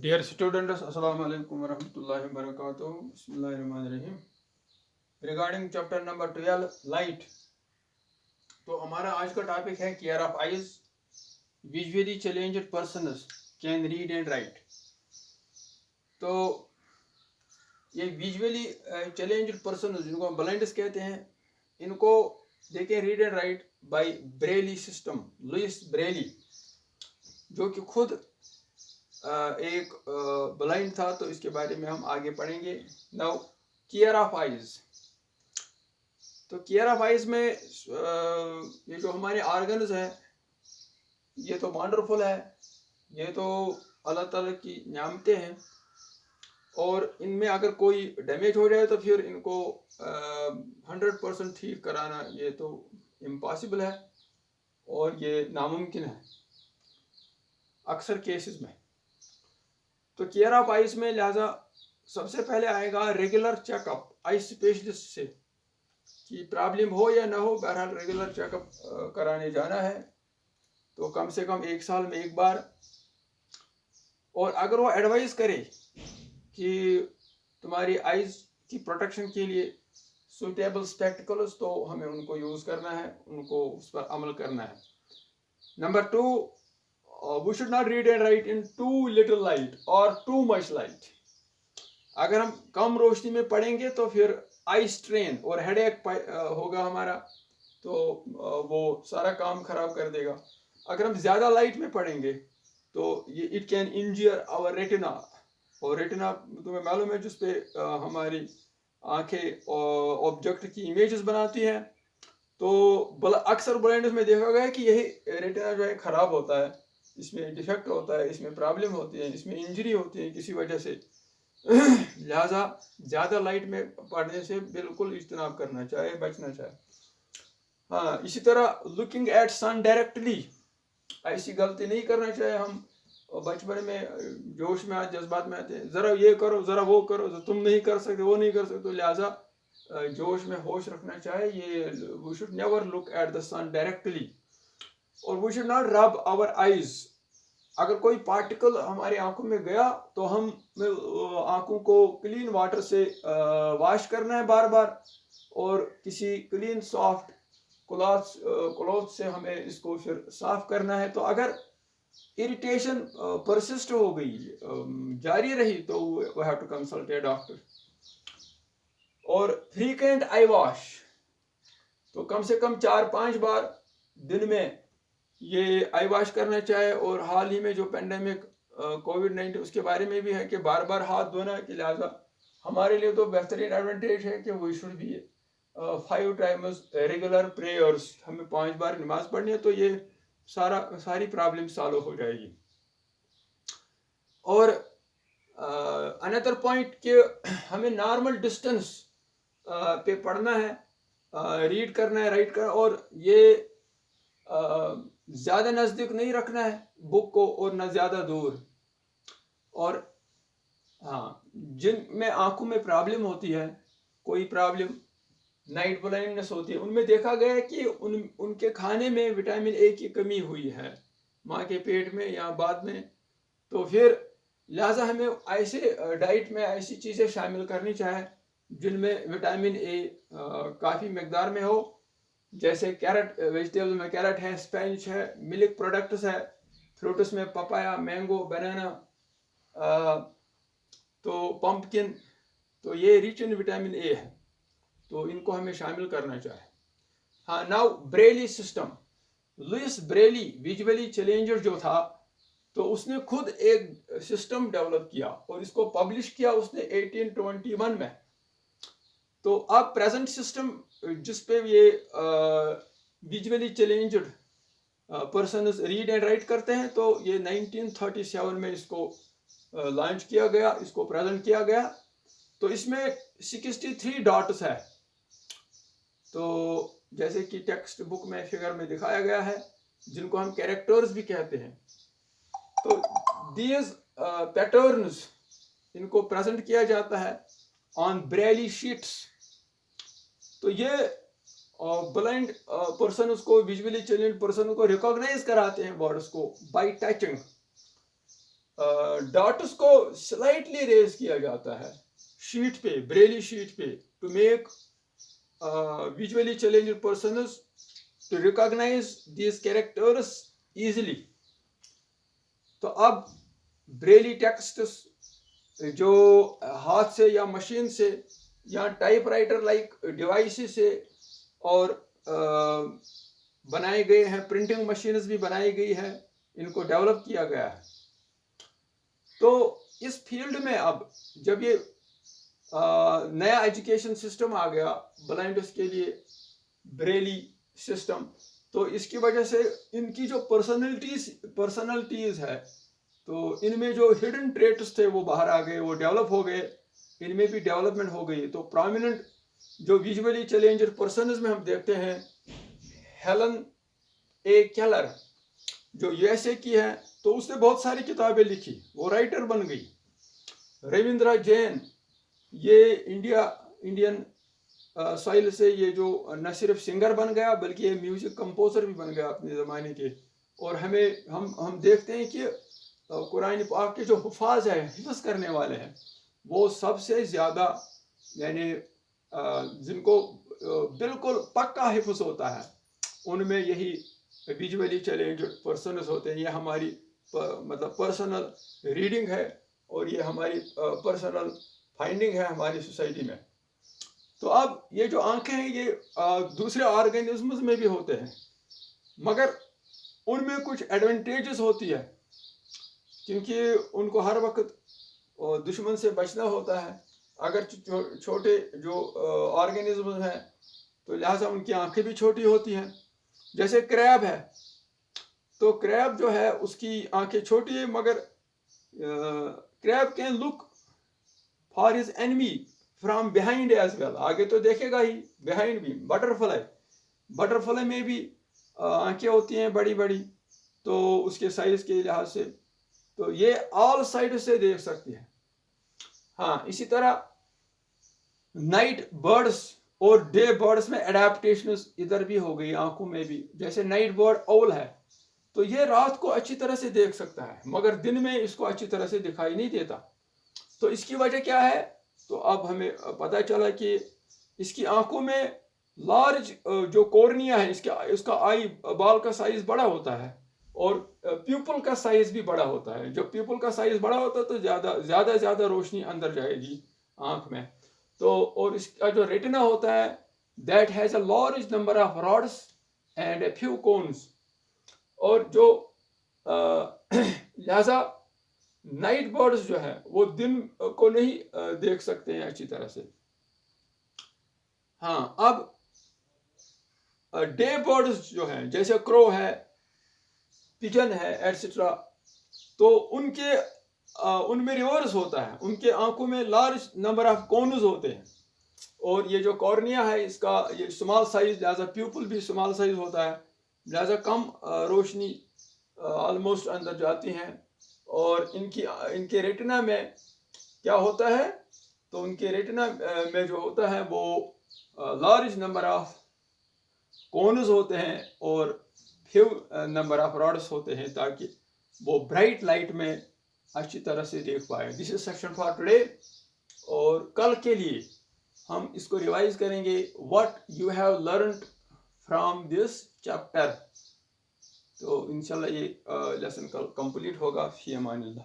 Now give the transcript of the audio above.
Dear students, Assalamu alaikum warahmatullahi wabarakatuh. Bismillahirrahmanirrahim. Regarding chapter number 12 light, तो हमारा आज का टॉपिक है care of eyes. Visually challenged persons can read and right. तो ये visually challenged person जिनको हम ब्लाइंड्स कहते हैं, इनको they can read and write by Braille system. Louis Braille जो कि खुद एक ब्लाइंड था, तो इसके बारे में हम आगे पढ़ेंगे. Now care of eyes. तो केयर ऑफ आइज में ये जो हमारे ऑर्गन्स हैं, ये तो वंडरफुल है, ये तो अल्लाह ताला की नियामतें हैं, और इनमें अगर कोई डैमेज हो जाए तो फिर इनको 100% ठीक कराना ये तो इम्पॉसिबल है और ये नामुमकिन है अक्सर केसेस में. तो केयर ऑफ आइज में लिहाजा सबसे पहले आएगा रेगुलर चेकअप आई स्पेशलिस्ट से, कि प्रॉब्लम हो या ना हो, बहरहाल रेगुलर चेकअप कराने जाना है, तो कम से कम 1 साल में एक बार. और अगर वो एडवाइस करे कि तुम्हारी आइज की प्रोटेक्शन के लिए सूटेबल स्पेक्टिकल्स, तो हमें उनको यूज़ करना है, उनको उस पर अमल करना है. Number 2, we should not read and write in too little light or too much light. अगर हम कम रोशनी में पढ़ेंगे तो फिर आई स्ट्रेन और हेडेक होगा हमारा, तो वो सारा काम खराब कर देगा. अगर हम ज़्यादा लाइट में पढ़ेंगे तो ये it can injure our retina. और रेटिना तुम्हें मालूम है जिस पे हमारी आंखें ऑब्जेक्ट की इमेजेस बनाती हैं. तो अक्सर ब्लाइंड्स में देखा गया है कि यही रेटिना जो है ख़राब होता है, इसमें डिफेक्ट होता है, इसमें प्रॉब्लम होती है, इसमें इंजरी होती है किसी वजह से. लिहाजा ज़्यादा लाइट में पढ़ने से बिल्कुल इज्तनाब करना चाहिए, बचना चाहिए. हाँ, इसी तरह लुकिंग एट सन डायरेक्टली, ऐसी गलती नहीं करना चाहिए. हम बचपन में जोश में जज्बात में आते हैं, ज़रा ये करो, ज़रा वो करो, तुम नहीं कर सकते, वो नहीं कर सकते. तो लिहाजा जोश में होश रखना चाहिए. ये we should never look at the sun directly. और we should not rub our eyes. अगर कोई पार्टिकल हमारी आंखों में गया तो हम आंखों को क्लीन वाटर से वॉश करना है बार बार, और किसी क्लीन सॉफ्ट क्लॉथ से हमें इसको फिर साफ करना है. तो अगर इरिटेशन परसिस्ट हो गई, जारी रही, तो we have to consult a doctor. और फ्रीक्वेंट आई वॉश, तो कम से कम 4-5 बार दिन में ये आई वॉश करना चाहिए. और हाल ही में जो पेंडेमिक कोविड-19 उसके बारे में भी है कि बार बार हाथ धोना, के लिहाजा हमारे लिए तो बेहतरीन एडवांटेज है कि we should be 5 times regular prayers. हमें 5 बार नमाज पढ़नी है, तो ये सारी प्रॉब्लम सॉल्व हो जाएगी. और अनदर पॉइंट कि हमें नॉर्मल डिस्टेंस पे पढ़ना है, रीड करना है, राइट करना, और ये ज़्यादा नज़दीक नहीं रखना है बुक को और न ज़्यादा दूर. और हाँ, जिनमें आंखों में प्रॉब्लम होती है, कोई प्रॉब्लम नाइट ब्लाइंडनेस होती है, उनमें देखा गया है कि उनके खाने में विटामिन ए की कमी हुई है माँ के पेट में या बाद में. तो फिर लिहाजा हमें ऐसे डाइट में ऐसी चीज़ें शामिल करनी चाहिए जिनमें विटामिन ए काफ़ी मकदार में हो, जैसे कैरेट, वेजिटेबल में कैरेट है, स्पिनच है, मिल्क प्रोडक्ट्स है, फ्रूट्स में पपाया, मैंगो, बनाना, तो पंपकिन, तो ये रिच इन विटामिन ए है, तो इनको हमें शामिल करना चाहिए. हाँ, now Braille system. Louis Braille visually challenger जो था, तो उसने खुद एक सिस्टम डेवलप किया और इसको पब्लिश किया उसने 1821 में. तो अब प्रेजेंट सिस्टम जिस पे ये visually challenged person read and right करते हैं, तो ये 1937 में इसको लॉन्च किया गया, इसको प्रेजेंट किया गया. तो इसमें 63 डॉट्स है, तो जैसे कि टेक्स्ट बुक में फिगर में दिखाया गया है, जिनको हम कैरेक्टर्स भी कहते हैं. तो दीज पैटर्न्स, इनको प्रेजेंट किया जाता है ऑन ब्रेली शीट्स. तो ये ब्लाइंड पर्सन उसको, विजुअली चैलेंज्ड पर्सन को रिकॉग्नाइज कराते हैं वर्ड्स को बाय टचिंग. डॉट्स को स्लाइटली रेज किया जाता है शीट पे, ब्रेली शीट पे, to make visually challenged persons to recognise these characters easily. तो अब ब्रेली टेक्स्ट जो हाथ से या मशीन से या टाइपराइटर लाइक डिवाइसेस से और बनाए गए हैं, प्रिंटिंग मशीन्स भी बनाई गई है, इनको डेवलप किया गया है। तो इस फील्ड में अब जब ये नया एजुकेशन सिस्टम आ गया ब्लाइंड्स के लिए, ब्रेली सिस्टम, तो इसकी वजह से इनकी जो पर्सनलिटीज है, तो इनमें जो हिडन ट्रेट्स थे वो बाहर आ गए, वो डेवलप हो गए, इनमें भी डेवलपमेंट हो गई। तो प्रोमिनेंट जो विजुअली चैलेंज्ड पर्सन्स में हम देखते हैं, हेलन ए केलर जो यूएसए की है, तो उसने बहुत सारी किताबें लिखी, वो राइटर बन गई। रविंद्र जैन, ये इंडियन सॉइल से ये जो न सिर्फ सिंगर बन गया बल्कि ये म्यूजिक कंपोजर भी बन गया अपने ज़माने के। और हम देखते हैं कि कुरान पाक के जो हुफाज है, हिफ्ज़ करने वाले हैं, वो सबसे ज़्यादा यानी जिनको बिल्कुल पक्का हिफ्ज़ होता है, उनमें यही विजुअली चैलेंज्ड पर्सन्स होते हैं। ये हमारी मतलब पर्सनल रीडिंग है और ये हमारी पर्सनल फाइंडिंग है हमारी सोसाइटी में। तो अब ये जो आंखें हैं ये दूसरे ऑर्गेनिज्म्स में भी होते हैं, मगर उनमें कुछ एडवांटेजेस होती है, क्योंकि उनको हर वक्त दुश्मन से बचना होता है। अगर छोटे जो ऑर्गेनिज्म्स हैं तो लिहाजा उनकी आंखें भी छोटी होती हैं। जैसे क्रैब है, तो क्रैब जो है उसकी आंखें छोटी है, मगर crab can look for his enemy from behind as well, आगे तो देखेगा ही, बिहाइंड भी। बटरफ्लाई में भी आंखें होती हैं बड़ी बड़ी, तो उसके साइज के लिहाज से तो ये ऑल साइड से देख सकती है। हाँ, इसी तरह नाइट बर्ड्स और डे बर्ड्स में एडेप्टेशन इधर भी हो गई आंखों में भी। जैसे नाइट बर्ड ओल है, तो ये रात को अच्छी तरह से देख सकता है, मगर दिन में इसको अच्छी तरह से दिखाई नहीं देता। तो इसकी वजह क्या है? तो अब हमें पता चला कि इसकी आंखों में लार्ज जो कॉर्निया है, इसका आई बाल का साइज बड़ा होता है और प्यूपल का साइज भी बड़ा होता है। जब प्यूपल का साइज बड़ा होता है तो ज़्यादा रोशनी अंदर जाएगी आंख में। तो और इसका जो रेटिना होता है, that has a large number of rods and a few cones. और जो लिहाजा नाइट बर्ड्स जो है वो दिन को नहीं देख सकते हैं अच्छी तरह से। हाँ, अब डे बर्ड्स जो हैं, जैसे क्रो है, पिजन है, एटसेट्रा, तो उनमें रिवर्स होता है, उनके आंखों में लार्ज नंबर ऑफ कोन्स होते हैं। और ये जो कॉर्निया है इसका ये स्मॉल साइज, लिहाजा प्यूपल भी स्मॉल साइज होता है, लिहाजा कम रोशनी ऑलमोस्ट अंदर जाती हैं। और इनके रेटिना में क्या होता है? तो उनके रेटिना में जो होता है वो लार्ज नंबर ऑफ कोन्स होते हैं और फ्यू नंबर ऑफ रॉड्स होते हैं, ताकि वो ब्राइट लाइट में अच्छी तरह से देख पाए। This is section for today. और कल के लिए हम इसको रिवाइज करेंगे, what you have learned from this chapter. तो इंशाल्लाह ये लेसन कल कंप्लीट होगा। फी अमानिल्लाह।